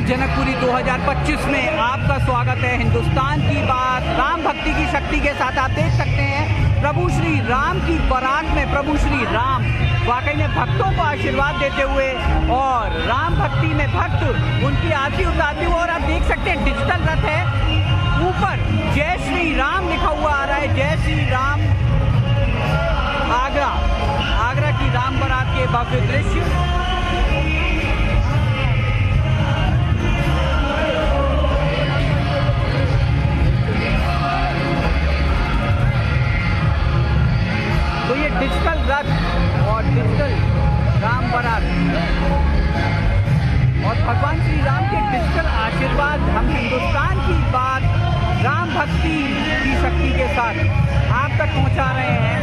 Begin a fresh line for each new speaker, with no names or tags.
जनकपुरी 2025 में आपका स्वागत है। हिंदुस्तान की बात राम भक्ति की शक्ति के साथ आप देख सकते हैं प्रभु श्री राम की बारात में प्रभु श्री राम वाकई में भक्तों को आशीर्वाद देते हुए और राम भक्ति में भक्त उनकी आरती उतारते हुए, और आप देख सकते हैं डिजिटल रथ है, ऊपर जय श्री राम लिखा हुआ आ रहा है। जय श्री राम। आगरा की राम बारात के भव्य दृश्य। तो ये डिजिटल रथ और डिजिटल राम बारात और भगवान श्री राम के डिजिटल आशीर्वाद हम हिंदुस्तान की बात राम भक्ति की शक्ति के साथ आप तक पहुंचा रहे हैं।